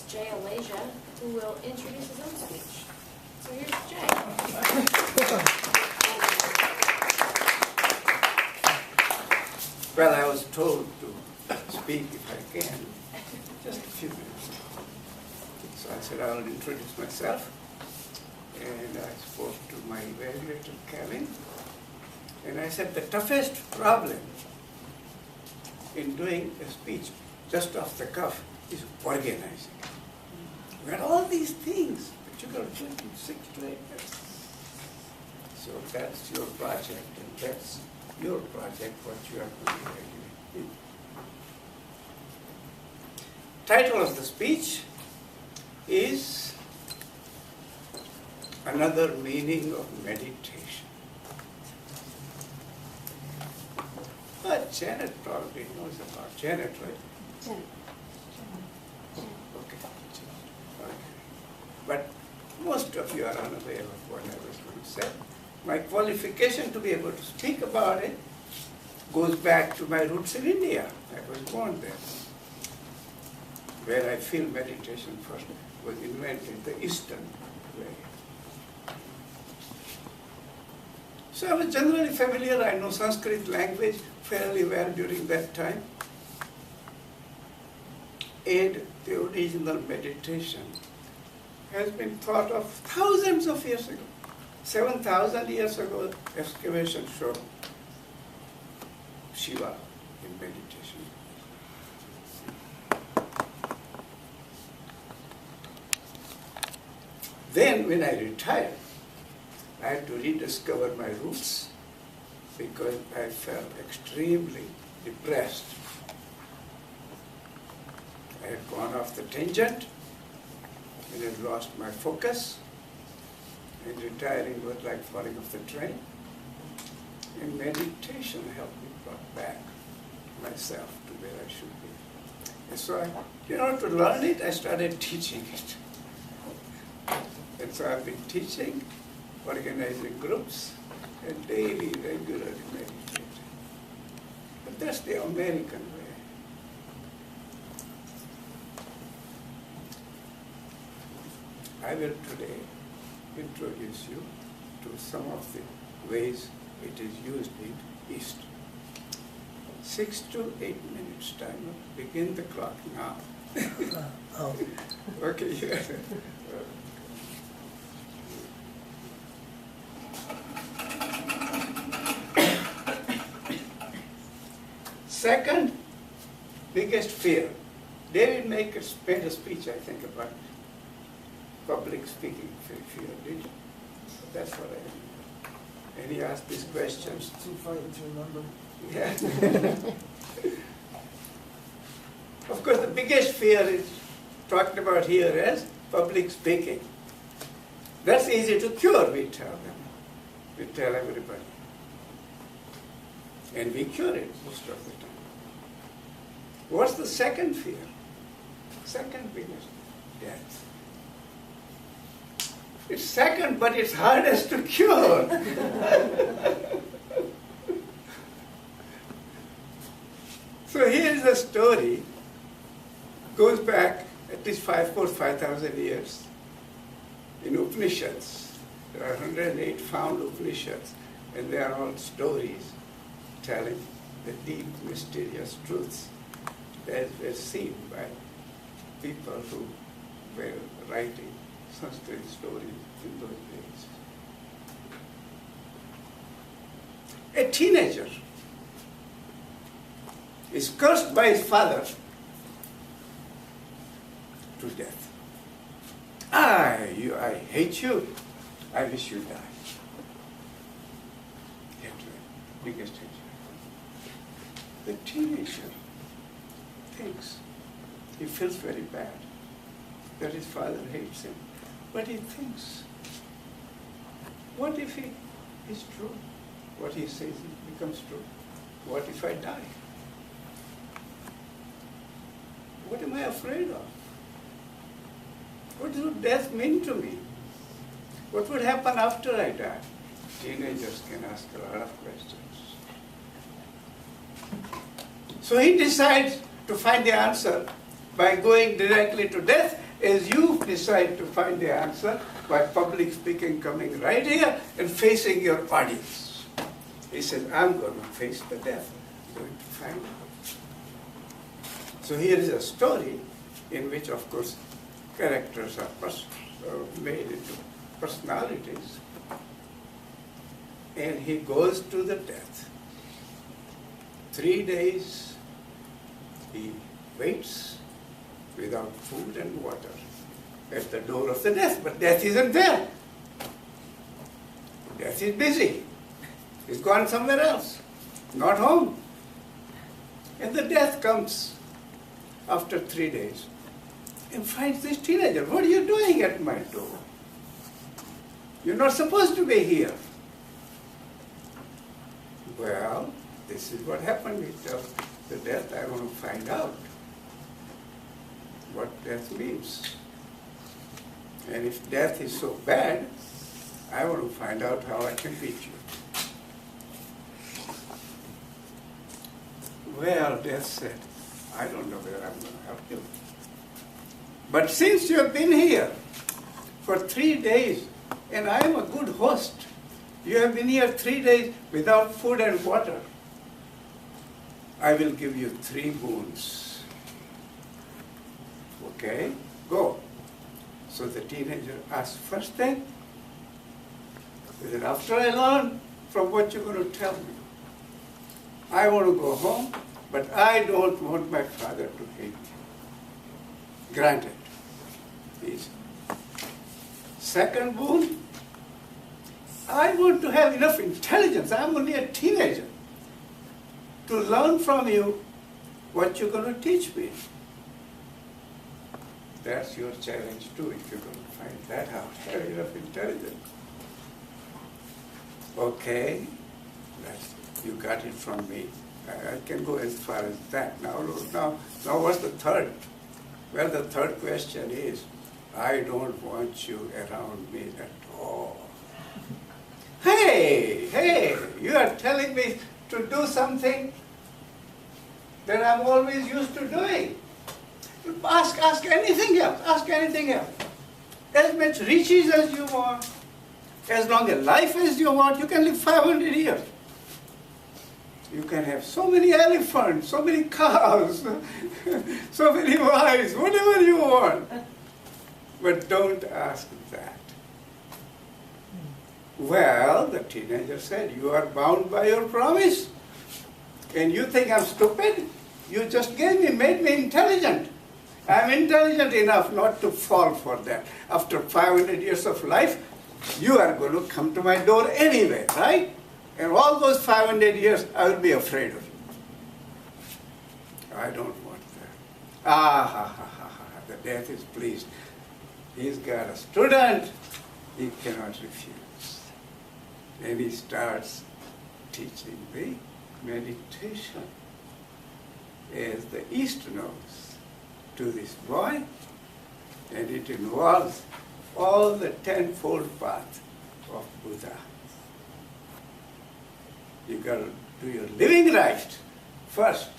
Jay Alagia, who will introduce his own speech. So here's Jay. Well, I was told to speak if I can, just a few minutes. So I said I'll introduce myself. And I spoke to my evaluator, Kevin. And I said the toughest problem in doing a speech just off the cuff is organizing. We had all these things, but you got to do it in 6 to 8 minutes. So that's your project, and that's your project, what you are going to do. Title of the speech is Another Meaning of Meditation. Janet probably knows about Janet, right? Janet. Okay. But most of you are unaware of what I was going to say. My qualification to be able to speak about it goes back to my roots in India. I was born there, where I feel meditation first was invented the Eastern way. So I was generally familiar. I know Sanskrit language fairly well during that time. And the original meditation has been thought of thousands of years ago. 7,000 years ago, excavation showed Shiva in meditation. Then when I retired, I had to rediscover my roots because I felt extremely depressed. I had gone off the tangent and had lost my focus, and retiring was like falling off the train. And meditation helped me brought back myself to where I should be. And so to learn it, I started teaching it. And so I've been teaching, organizing groups, and daily, regularly meditating. But that's the American way. I will today introduce you to some of the ways it is used in East. 6 to 8 minutes time. Begin the clock now. Okay. Yeah. Second biggest fear. David made a speech, I think, about public speaking fear, did you? That's what I remember. And he asked these questions. Too funny to remember. Yeah. Of course, the biggest fear is talked about here as public speaking. That's easy to cure, we tell them. We tell everybody. And we cure it most of the time. What's the second fear? Second biggest, death. It's second, but it's hardest to cure. So here's a story, goes back at least 5,000 years in Upanishads. There are 108 found Upanishads, and they are all stories telling the deep, mysterious truths that were seen by people who were writing Sanskrit stories in those days. A teenager is cursed by his father to death. I hate you. I wish you die. Hatred, biggest hatred. The teenager thinks, he feels very bad that his father hates him. But he thinks, what if it is true? What he says becomes true. What if I die? What am I afraid of? What does death mean to me? What would happen after I die? Teenagers can ask a lot of questions. So he decides to find the answer by going directly to death as you decide to find the answer by public speaking, coming right here and facing your audience. He said, I'm going to face the death. I'm going to find out. So here is a story in which, of course, characters are made into personalities. And he goes to the death. 3 days he waits without food and water at the door of the death, but death isn't there. Death is busy. He's gone somewhere else, not home. And the death comes after 3 days and finds this teenager. What are you doing at my door? You're not supposed to be here. Well, this is what happened. He tells the death, I want to find out what death means. And if death is so bad, I want to find out how I can beat you. Well, death said, I don't know whether I'm going to help you. But since you have been here for 3 days, and I am a good host, you have been here 3 days without food and water, I will give you 3 boons. Okay, go. So the teenager asked, first thing, he said, after I learn from what you're going to tell me, I want to go home, but I don't want my father to hate me. Granted. Easy. Second boon, I want to have enough intelligence. I'm only a teenager to learn from you what you're going to teach me. That's your challenge too, if you're going to find that out. Have enough intelligence. Okay, you got it from me. I can go as far as that. Now what's the third? Well, the third question is, I don't want you around me at all. Hey, you are telling me to do something that I'm always used to doing. Ask anything else, As much riches as you want, as long a life as you want, you can live 500 years. You can have so many elephants, so many cows, so many wives, whatever you want. But don't ask that. Well, the teenager said, you are bound by your promise. And you think I'm stupid? You just made me intelligent. I'm intelligent enough not to fall for that. After 500 years of life, you are going to come to my door anyway, right? And all those 500 years, I will be afraid of you. I don't want that. The death is pleased. He's got a student, he cannot refuse. And he starts teaching the meditation, as the East knows, to this boy. And it involves all the 10-fold path of Buddha. You got to do your living right first.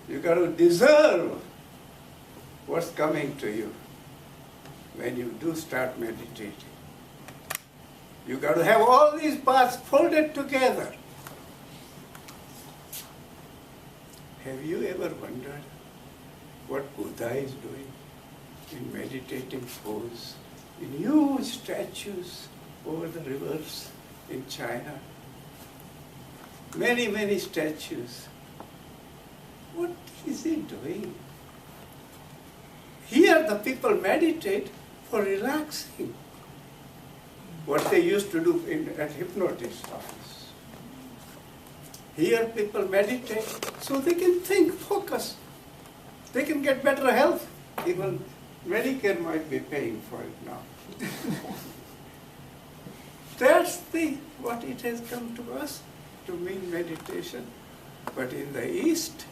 You got to deserve what's coming to you when you do start meditating. You got to have all these paths folded together. Have you ever wondered what Buddha is doing in meditating pose, in huge statues over the rivers in China? Many, many statues. What is he doing? Here the people meditate for relaxing. What they used to do at hypnotist office. Here people meditate so they can think, focus. They can get better health. Even Medicare might be paying for it now. That's what it has come to us to mean meditation. But in the East,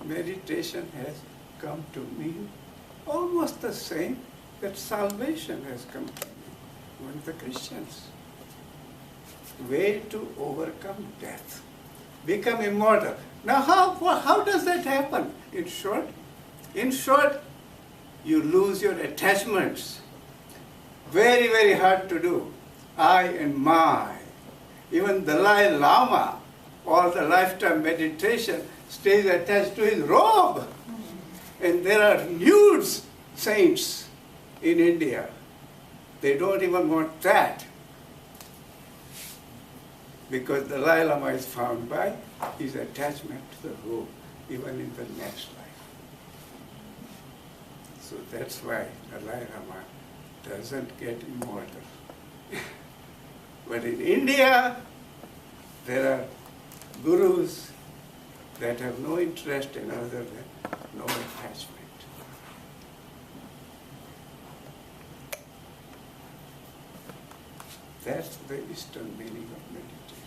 meditation has come to mean almost the same that salvation has come to mean among the Christians. Way to overcome death. Become immortal. Now how does that happen? In short, you lose your attachments. Very, very hard to do. I and my. Even Dalai Lama, all the lifetime meditation, stays attached to his robe. And there are nude saints in India. They don't even want that. Because the Dalai Lama is found by his attachment to the robe, even in the next life. So that's why the Dalai Lama doesn't get immortal. But in India, there are gurus that have no interest in other than no attachment. That's the Eastern meaning of meditation.